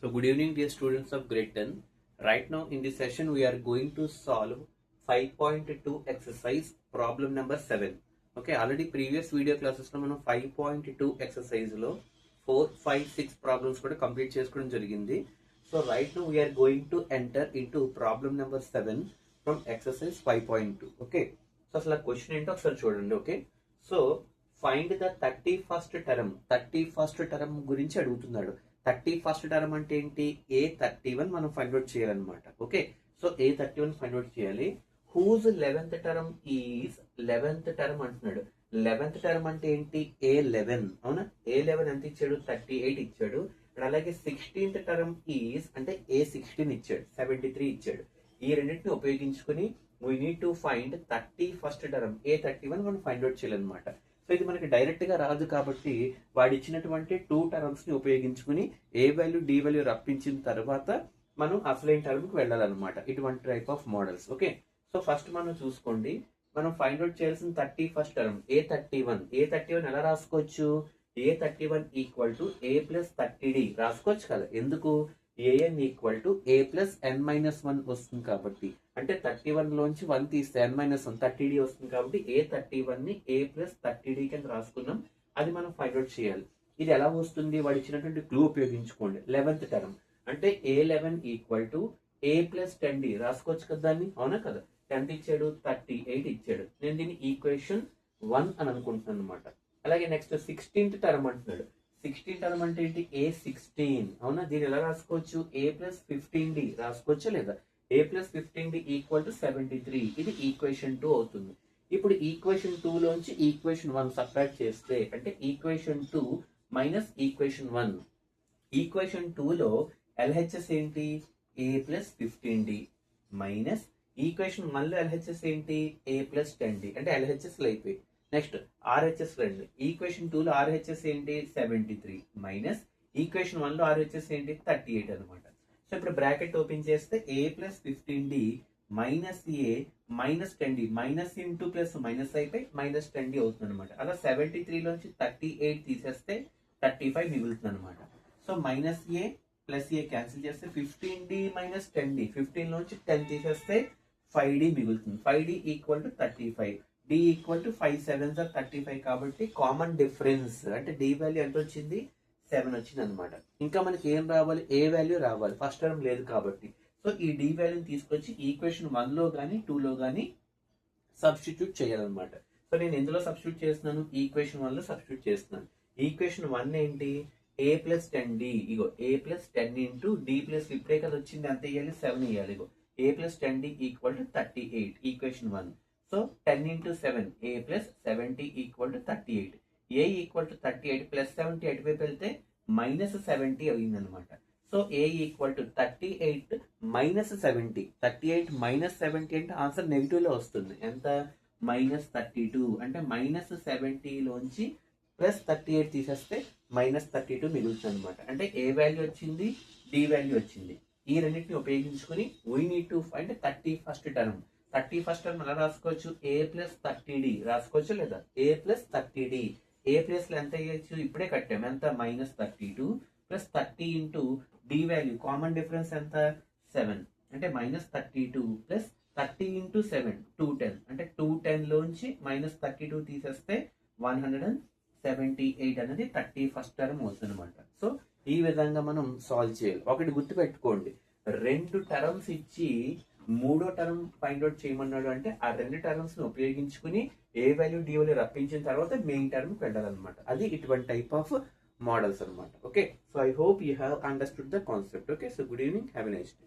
So good evening dear students of grade 10. Right now in this session we are going to solve 5.2 exercise problem number 7. Okay, already previous video classes లో మనం 5.2 exercise లో 4, 5, 6 problems కూడా complete చేసుకోవడం జరిగింది. So right now we are going to enter into problem number 7 from exercise 5.2. Okay, so అసలు ఆ question ఏంటో ఒకసారి చూడండి. Okay, so find the 31st term గురించి అడుగుతున్నాడు. 31st టర్మ్ అంటే ఏంటి? A31 మనం ఫైండ్ అవుట్ చేయాలన్నమాట. Okay, so A31 find out చేయాలి. Whose 11th term is 11th term అంటున్నాడు. 11th టర్మ్ అంటే ఏంటి? A11. అవునా? A11 ఎంత ఇచ్చాడు? 38 ఇచ్చాడు. అలాగే 16th టర్మ్ ఈజ్ అంటే A16 ఇచ్చాడు, 73 ఇచ్చాడు. ఈ రెండింటిని ఉపయోగించుకుని we need to find 31st term A31 మనం ఫైండ్ అవుట్ చేయాలన్నమాట. సో ఇది మనకి డైరెక్ట్ గా రాదు కాబట్టి వాడు ఇచ్చినటువంటి 2 టర్మ్స్ ని ఉపయోగించుకుని ఏ వాల్యూ డి వాల్యూ రప్పించిన తర్వాత మనం అసలైన టర్మ్ కి వెళ్ళాలన్నమాట. ఇటువంటి type of models. Okay, so first మనం చూసుకోండి, మనం ఫైండ్ అవుట్ చేయాల్సిన 31st టర్మ్ A31 ఎలా రాసుకోవచ్చు? A31 equal to A plus 30D రాసుకోవచ్చు కదా. ఎందుకు? an equal to A plus n-1 వస్తుంది కాబట్టి, అంటే 31 లోంచి 1 తీస్తే n-1 30D వస్తుంది కాబట్టి A31 ని A ప్లస్ 30D కింద రాసుకున్నాం. అది మనం ఫైండ్ అవుట్ చేయాలి. ఇది ఎలా వస్తుంది? వాడు ఇచ్చినటువంటి క్లూ ఉపయోగించుకోండి. 11th టర్మ్ అంటే A11 equal to A plus 10D రాసుకోవచ్చు కదా దాన్ని. అవునా కదా? 10 ఇచ్చాడు, 38 ఇచ్చాడు. నేను దీన్ని ఈక్వేషన్ 1 అని అనుకుంటున్నాను అనమాట. అలాగే నెక్స్ట్ 16th టర్మ్ అంటున్నాడు. 16th టర్మ్ అంటే ఏంటి? A16. అవునా? దీన్ని ఎలా రాసుకోవచ్చు? A ప్లస్ 15D రాసుకోవచ్చు లేదా? A plus 15D equal to 73. ఇది ఈక్వేషన్ 2 అవుతుంది. ఇప్పుడు ఈక్వేషన్ 2 లోంచి ఈక్వేషన్ 1 సబ్ట్రాక్ట్ చేస్తే అంటే ఈక్వేషన్ 2 మైనస్ ఈక్వేషన్ 1. ఈక్వేషన్ 2 లో LHS ఏంటి? A plus 15D minus equation 1 లో LHS ఏంటి? A plus 10D. అంటే LHS అయిపోయి నెక్స్ట్ RHS రండి. ఈక్వేషన్ 2 లో RHS ఏంటి? 73 మైనస్ ఈక్వేషన్ 1 లో RHS ఏంటి? 38 అనమాట. సో ఇప్పుడు బ్రాకెట్ ఓపెన్ చేస్తే A plus 15D minus A minus 10D, minus into plus minus అయిపోయి మైనస్ 10D అవుతుంది అనమాట. అలా 73 లోంచి 38 తీసేస్తే 35 మిగులుతుంది అనమాట. So minus A plus A cancel చేస్తే 15D మైనస్ 10D, 15 లోంచి 10 తీసేస్తే 5D మిగులుతుంది. 5D equal to 35. D equal to 5 7s 35 కాబట్టి కామన్ డిఫరెన్స్ అంటే D వాల్యూ ఎంత వచ్చింది? 7 వచ్చింది అనమాట. ఇంకా మనకి ఏం రావాలి? ఏ వాల్యూ రావాలి. ఫస్ట్ టర్మ్ లేదు కాబట్టి. సో ఈ D వాల్యూని తీసుకొచ్చి ఈక్వేషన్ 1 లో కానీ 2 లో కానీ సబ్స్టిట్యూట్ చేయాలన్నమాట. సో నేను ఎందులో సబ్స్టిట్యూట్ చేస్తున్నాను? ఈక్వేషన్ 1 లో సబ్స్టిట్యూట్ చేస్తున్నాను. ఈక్వేషన్ 1 ఏంటి? A plus 10D. Ego A plus 10 into D plus ఇప్పుడే కదా వచ్చింది, అంత వేయాలి, 7 వేయాలి. ఇగో A plus 10D equal to 38 equation 1. So 10 into 7 A plus 70 equal to 38. A equal to 38 plus 70 అటువైపు వెళ్తే మైనస్ 70 అయింది అనమాట. So A equal to 38 minus 70. 38 minus 70 అంటే ఆన్సర్ నెగిటివ్ లో వస్తుంది. ఎంత? మైనస్ 32. అంటే మైనస్ 70 లోంచి ప్లస్ 38 తీసేస్తే మైనస్ 32 మిగులుతుంది అనమాట. అంటే ఏ వాల్యూ వచ్చింది? డి వాల్యూ వచ్చింది. ఈ రెండింటిని ఉపయోగించుకుని we need to find 31st term. 31st term ఎలా రాసుకోవచ్చు? A ప్లస్ 30D రాసుకోవచ్చు లేదా? A plus 30D. A plus లో ఎంత వేయచ్చు? ఇప్పుడే కట్టాము. ఎంత? Minus 32 plus 30 into D value common difference ఎంత? 7. అంటే మైనస్ 32 ప్లస్ 30 ఇంటూ 7 210. అంటే 210 లోంచి మైనస్ 32 తీసేస్తే 178 అనేది 31st టర్మ్ అవుతుంది అనమాట. సో ఈ విధంగా మనం సాల్వ్ చేయాలి. ఒకటి గుర్తుపెట్టుకోండి, 2 టర్మ్స్ ఇచ్చి 3వ టర్మ్ ఫైండ్ అవుట్ చేయమన్నాడు అంటే ఆ 2 టర్మ్స్ ని ఉపయోగించుకుని ఏ వాల్యూ డి వాల్యూ రప్పించిన తర్వాత మెయిన్ టర్మ్ కి వెళ్ళాలన్నమాట. అది ఇటువంటి టైప్ ఆఫ్ మోడల్స్ అనమాట. Okay, so I hope you have understood the concept. Okay, so good evening, have a nice day.